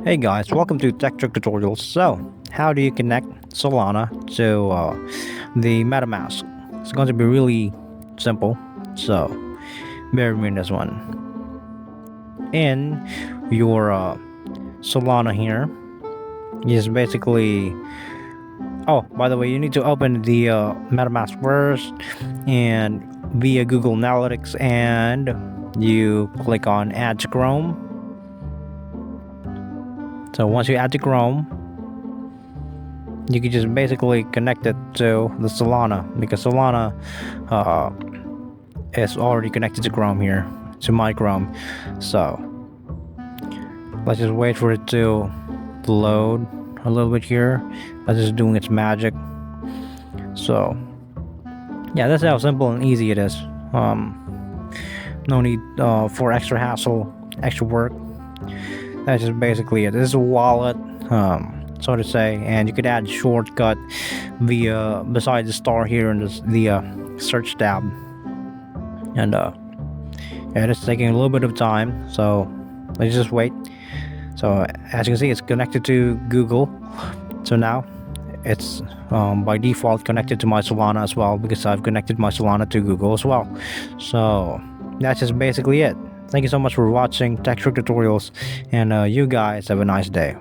Hey guys, welcome to Tech Trick Tutorials. So, how do you connect Solana to the Metamask? It's going to be really simple. So, bear with me in this one. In your Solana here, is basically. Oh, by the way, you need to open the Metamask first, and via Google Analytics, and you click on Add to Chrome. So once you add to Chrome, you can just basically connect it to the Solana, because Solana is already connected to Chrome here, to my Chrome. So let's just wait for it to load a little bit here. That's just doing its magic. So yeah, that's how simple and easy it is. No need for extra hassle, extra work. That's just basically it. This is a wallet, so to say, and you could add shortcut via beside the star here in the search tab. And yeah, it's taking a little bit of time, so let's just wait. So as you can see, it's connected to Google. So now it's by default connected to my Solana as well, because I've connected my Solana to Google as well. So that's just basically it. Thank you so much for watching Tech Trick Tutorials, and you guys have a nice day.